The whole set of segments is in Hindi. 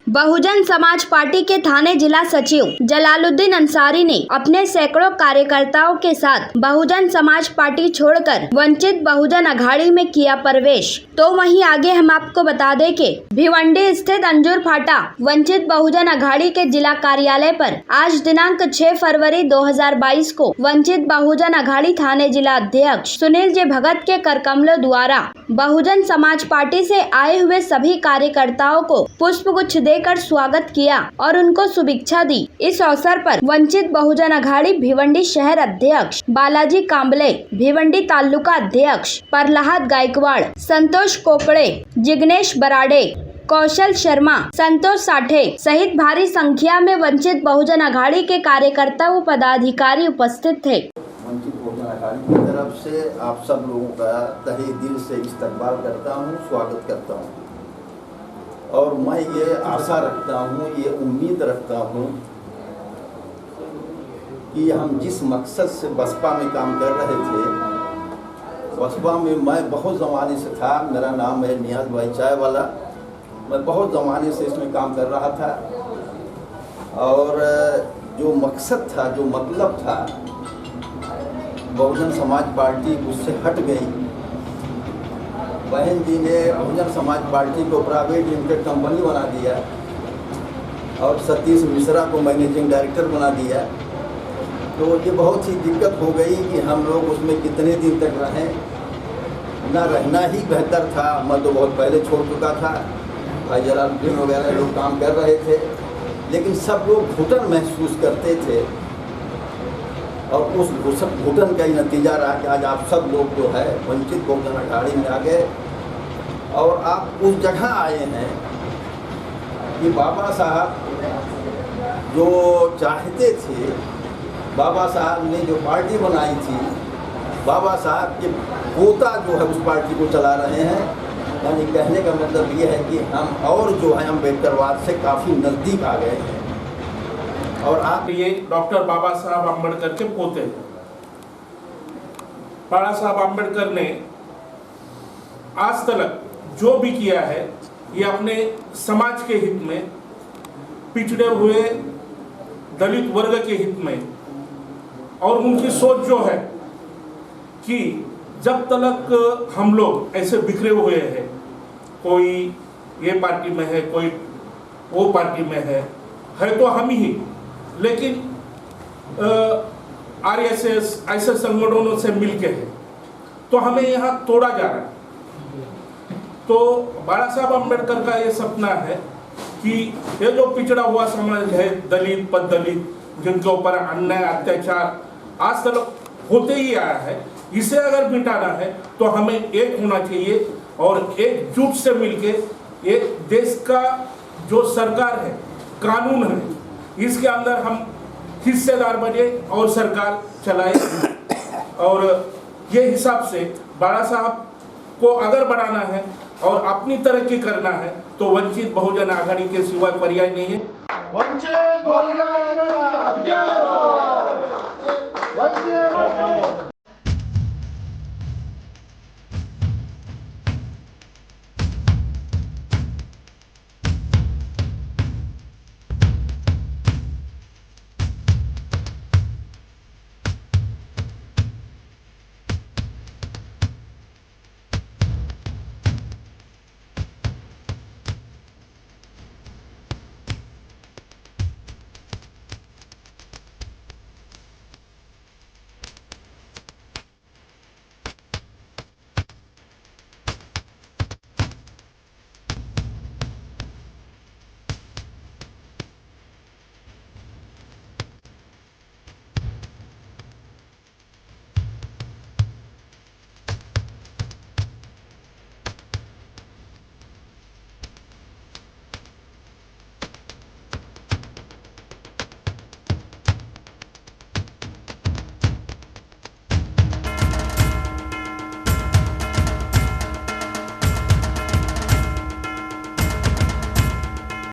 बहुजन समाज पार्टी के थाने जिला सचिव जलालुद्दीन अंसारी ने अपने सैकड़ों कार्यकर्ताओं के साथ बहुजन समाज पार्टी छोड़कर वंचित बहुजन अघाड़ी में किया प्रवेश। तो वहीं आगे हम आपको बता दें कि भिवंडी स्थित अंजूर फाटा वंचित बहुजन अघाड़ी के जिला कार्यालय पर आज दिनांक 6 फरवरी 2022 को वंचित बहुजन अघाड़ी थाने जिला अध्यक्ष सुनील जे भगत के करकमलों द्वारा बहुजन समाज पार्टी से आए हुए सभी कार्यकर्ताओं को पुष्पगुच्छ देकर स्वागत किया और उनको शुभेच्छा दी। इस अवसर पर वंचित बहुजन अघाड़ी भिवंडी शहर अध्यक्ष बालाजी कांबले, भिवंडी तालुका अध्यक्ष प्रहलाद गायकवाड़, संतोष कोकड़े, जिग्नेश बराड़े, कौशल शर्मा, संतोष साठे सहित भारी संख्या में वंचित बहुजन अघाड़ी के कार्यकर्ता व पदाधिकारी उपस्थित थे। वंचित बहुजन अघाड़ी की तरफ से आप सब लोगों का तहे दिल से इस्तकबाल करता हूँ, स्वागत करता हूँ और मैं ये आशा रखता हूँ, ये उम्मीद रखता हूँ कि हम जिस मकसद से बसपा में काम कर रहे थे, बसपा में मैं बहुत ज़माने से था। मेरा नाम है नियाज भाई चाय वाला। मैं बहुत ज़माने से इसमें काम कर रहा था और जो मकसद था, जो मतलब था, बहुजन समाज पार्टी उससे हट गई। बहन जी ने बहुजन समाज पार्टी को प्राइवेट लिमिटेड कंपनी बना दिया और सतीश मिश्रा को मैनेजिंग डायरेक्टर बना दिया। तो ये बहुत ही दिक्कत हो गई कि हम लोग उसमें कितने दिन तक रहें। ना रहना ही बेहतर था। मैं तो बहुत पहले छोड़ चुका था, भाई जलालुद्दीन वगैरह लोग काम कर रहे थे, लेकिन सब लोग घुटन महसूस करते थे और उस घुटन का ही नतीजा रहा कि आज आप सब लोग जो है वंचित बहुजन अघाड़ी में आ गए और आप उस जगह आए हैं कि बाबा साहब जो चाहते थे, बाबा साहब ने जो पार्टी बनाई थी, बाबा साहब के पोता जो है उस पार्टी को चला रहे हैं। यानी कहने का मतलब ये है कि हम और जो है अम्बेडकरवाद से काफ़ी नज़दीक आ गए हैं। और आप ये डॉक्टर बाबा साहब अम्बेडकर के पोते हैं। बाबा साहब अम्बेडकर ने आज तक जो भी किया है ये अपने समाज के हित में, पिछड़े हुए दलित वर्ग के हित में, और उनकी सोच जो है कि जब तक हम लोग ऐसे बिखरे हुए हैं, कोई ये पार्टी में है, कोई वो पार्टी में है तो हम ही, लेकिन आरएसएस ऐसे संगठनों से मिलके है तो हमें यहाँ तोड़ा जा रहा है। तो बाबा साहब अम्बेडकर का ये सपना है कि ये जो पिछड़ा हुआ समाज है, दलित पद दलित, जिनके ऊपर अन्याय अत्याचार आज तक होते ही आया है, इसे अगर मिटाना है तो हमें एक होना चाहिए और एकजुट से मिलके एक देश का जो सरकार है, कानून है, इसके अंदर हम हिस्सेदार बने और सरकार चलाए। और ये हिसाब से बाबा साहब को अगर बढ़ाना है और अपनी तरक्की करना है तो वंचित बहुजन अघाड़ी के सिवाय पर्याय नहीं है। वंचित बहुजन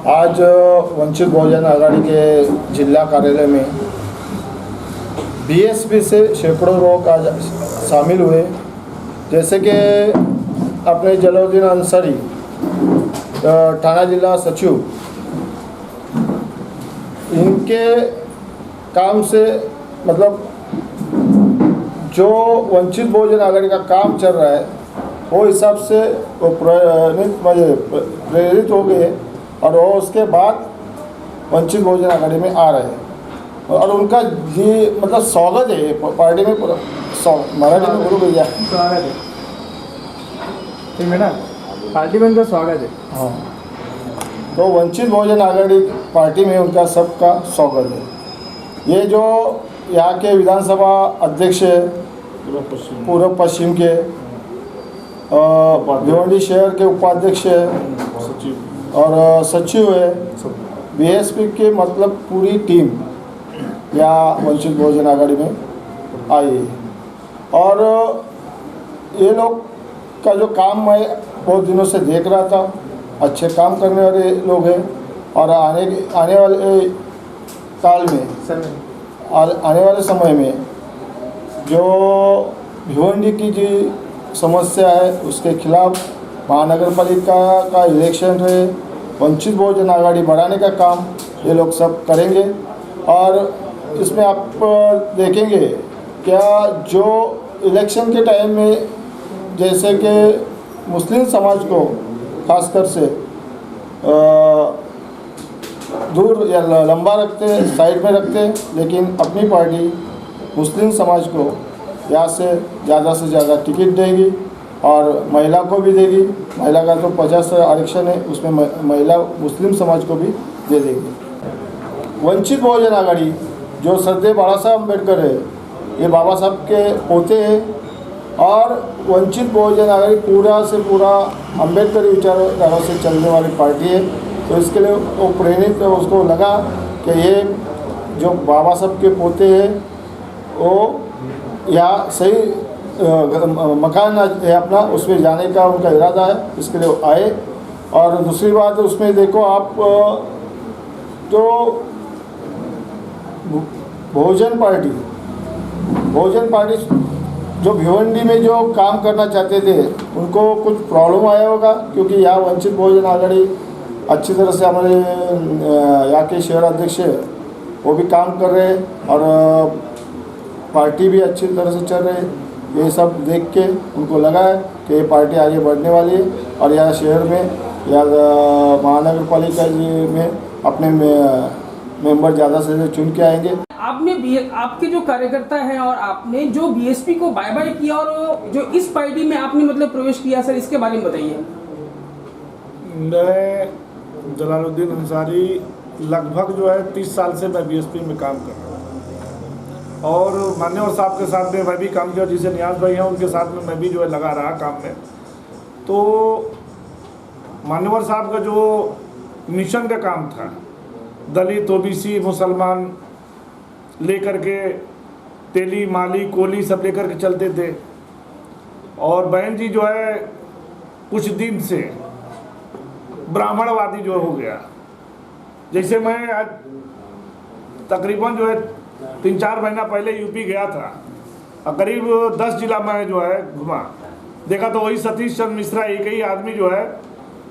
आज वंचित बहुजन आघाड़ी के जिला कार्यालय में बीएसपी से सैकड़ों लोग आज शामिल हुए, जैसे कि अपने जलालुद्दीन अंसारी थाना जिला सचिव, इनके काम से मतलब जो वंचित बहुजन आघाड़ी का काम चल रहा है वो हिसाब से वो प्रेरित हो गए और वो उसके बाद वंचित बहुजन आघाड़ी में आ रहे हैं और उनका ये मतलब स्वागत है पार्टी में पूरा मराठी में बोलो भैया। स्वागत है ठीक है ना, पार्टी में उनका स्वागत है। हाँ, तो वंचित बहुजन आघाड़ी पार्टी में उनका सबका स्वागत है। ये जो यहाँ के विधानसभा अध्यक्ष है पूर्व पश्चिम के, भिवंडी शहर के उपाध्यक्ष है और सचिव है, बीएसपी के मतलब पूरी टीम यहाँ वंचित बहुजन आघाड़ी में आई है। और ये लोग का जो काम मैं बहुत दिनों से देख रहा था, अच्छे काम करने वाले लोग हैं और आने वाले काल में आने वाले समय में जो भिवंडी की जो समस्या है उसके खिलाफ महानगर पालिका का इलेक्शन रहे, वंचित बहुजन आघाड़ी बढ़ाने का काम ये लोग सब करेंगे। और इसमें आप देखेंगे क्या जो इलेक्शन के टाइम में जैसे कि मुस्लिम समाज को खासकर से दूर या लंबा रखते, साइड में रखते, लेकिन अपनी पार्टी मुस्लिम समाज को यहाँ से ज़्यादा टिकट देगी और महिला को भी देगी। महिला का तो 50 आरक्षण है, उसमें महिला मुस्लिम समाज को भी दे देगी। वंचित बहुजन आघाड़ी जो श्रद्धेय बाबा साहब अम्बेडकर है, ये बाबा साहब के पोते हैं और वंचित बहुजन आघाड़ी पूरा से पूरा अम्बेडकर विचारधारा से चलने वाली पार्टी है। तो इसके लिए वो प्रेरित उसको लगा कि ये जो बाबा साहब के पोते हैं वो यहाँ सही मकान है अपना, उसमें जाने का उनका इरादा है, इसके लिए आए। और दूसरी बात उसमें देखो आप जो बहुजन पार्टी जो भिवंडी में जो काम करना चाहते थे उनको कुछ प्रॉब्लम आया होगा, क्योंकि यहाँ वंचित बहुजन आघाड़ी अच्छी तरह से हमारे यहाँ के शहर अध्यक्ष वो भी काम कर रहे हैं और पार्टी भी अच्छी तरह से चल रही है। ये सब देख के उनको लगा है कि ये पार्टी आगे बढ़ने वाली है और यहाँ शहर में या महानगर पालिका में अपने मेंबर ज़्यादा से चुन के आएंगे। आपके जो कार्यकर्ता हैं और आपने जो बीएसपी को बाय बाय किया और जो इस पार्टी में आपने मतलब प्रवेश किया, सर इसके बारे में बताइए। मैं जलालुद्दीन अंसारी लगभग जो है 30 साल से मैं बीएसपी में काम कर रहा हूँ और मान्यवर साहब के साथ में मैं भी काम किया, जिसे नियाज भाई हैं उनके साथ में मैं भी जो है लगा रहा काम में। तो मान्यवर साहब का जो मिशन का काम था, दलित ओबीसी मुसलमान लेकर के तेली माली कोली सब लेकर के चलते थे। और बहन जी जो है कुछ दिन से ब्राह्मणवादी जो हो गया। जैसे मैं आज तकरीबन जो है 3-4 महीना पहले यूपी गया था और करीब 10 जिला में जो है घुमा, देखा तो वही सतीश चंद्र मिश्रा एक ही आदमी जो है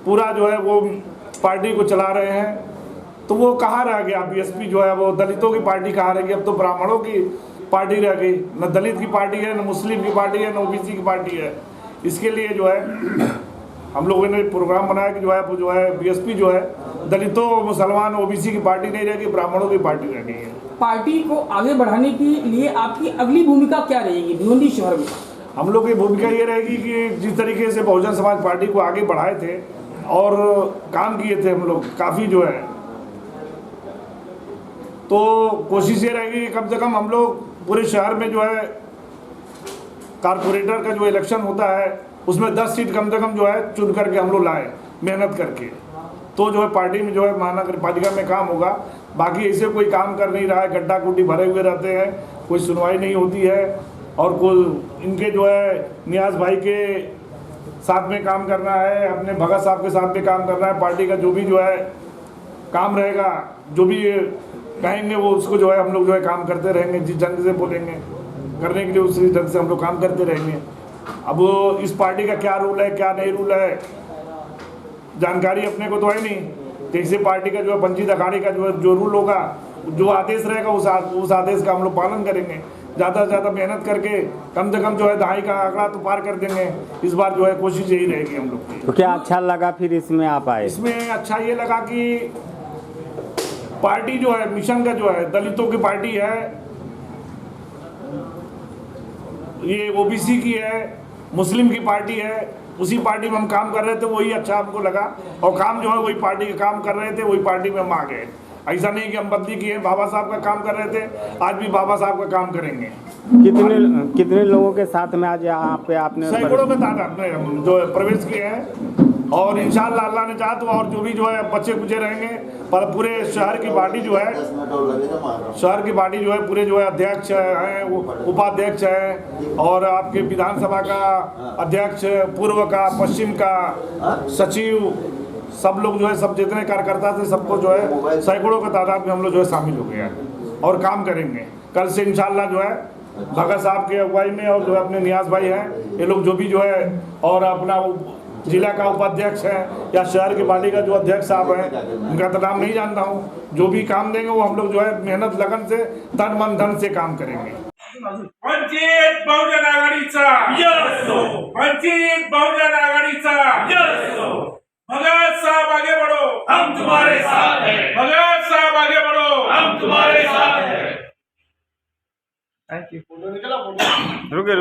पूरा जो है वो पार्टी को चला रहे हैं। तो वो कहाँ रह गया बीएसपी जो है, वो दलितों की पार्टी कहाँ रह गई? अब तो ब्राह्मणों की पार्टी रह गई, न दलित की पार्टी है, न मुस्लिम की पार्टी है, न ओबीसी की पार्टी है। इसके लिए जो है हम लोगों ने प्रोग्राम बनाया कि जो है बीएसपी जो है दलितों मुसलमान ओबीसी की पार्टी नहीं रहेगी, ब्राह्मणों की पार्टी रह गई है। पार्टी को आगे बढ़ाने के लिए आपकी अगली भूमिका क्या रहेगी भिवंडी शहर में? हम लोग की भूमिका ये रहेगी कि जिस तरीके से बहुजन समाज पार्टी को आगे बढ़ाए थे और काम किए थे हम लोग काफ़ी जो है, तो कोशिश ये रहेगी कि कम से कम हम लोग पूरे शहर में जो है कारपोरेटर का जो इलेक्शन होता है उसमें 10 सीट कम से कम जो है चुन करके हम लोग लाए मेहनत करके, तो जो है पार्टी में जो है महानगर पालिका में काम होगा। बाकी ऐसे कोई काम कर नहीं रहा है, गड्ढा गुड्डी भरे हुए रहते हैं, कोई सुनवाई नहीं होती है और कोई इनके जो है नियाज भाई के साथ में काम करना है, अपने भगत साहब के साथ में काम करना है। पार्टी का जो भी जो है काम रहेगा, जो भी कहेंगे वो उसको जो है हम लोग जो है काम करते रहेंगे, जिस ढंग से बोलेंगे करने के लिए उसी ढंग से हम लोग काम करते रहेंगे। अब वो इस पार्टी का क्या रूल है क्या नहीं रूल है जानकारी अपने को तो है नहीं। जैसे पार्टी का जो है वंचित अखाड़े का जो रूल होगा, जो आदेश रहेगा उस आदेश का हम लोग पालन करेंगे। ज़्यादा से ज़्यादा मेहनत करके कम से कम जो है 2.5 का आंकड़ा तो पार कर देंगे। इस बार जो है कोशिश यही रहेगी हम लोग की। तो क्या अच्छा लगा फिर इसमें आप आए? इसमें अच्छा ये लगा कि पार्टी जो है मिशन का जो है दलितों की पार्टी है, ये ओबीसी की है, मुस्लिम की पार्टी है। उसी पार्टी में हम काम कर रहे थे, वही अच्छा हमको लगा और काम जो है वही पार्टी का काम कर रहे थे, वही पार्टी में हम आ गए। ऐसा नहीं कि हम बदली किए, बाबा साहब का काम कर रहे थे, आज भी बाबा साहब का काम करेंगे। कितने लोगों के साथ में आज यहाँ पे आपने? सैकड़ों के तादाद में हम जो है प्रवेश किए हैं और इंशाअल्लाह अल्लाह ने चाहा तो और जो भी जो है बच्चे कुचे रहेंगे। पर पूरे शहर की पार्टी जो है पूरे जो है अध्यक्ष हैं, उपाध्यक्ष हैं और आपके विधानसभा का अध्यक्ष, पूर्व का, पश्चिम का सचिव, सब लोग जो है सब जितने कार्यकर्ता थे सबको जो है सैकड़ों के तादाद में हम लोग जो है शामिल हो गए हैं और काम करेंगे। कल से इंशाअल्लाह जो है भगत साहब के अगुवाई में और जो है अपने नियाज भाई हैं, ये लोग जो भी जो है और अपना जिला का उपाध्यक्ष है या शहर की पार्टी का जो अध्यक्ष साहब हैं, उनका तो नाम नहीं जानता हूँ, जो भी काम देंगे वो हम लोग जो है मेहनत लगन से तन मन धन से काम करेंगे। वंचित बहुजन आघाडीचा वंचित बहुजन आघाडीचा भगत साहब आगे बढ़ो, हम तुम्हारे साथ हैं। भगत साहब आगे बढ़ो, हम तुम्हारे साथ हैं। Thank you. रुके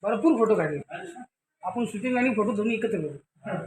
भरपूर फोटो काढले आपण, शूटिंग आणि फोटो दोन्ही एकत्र करू.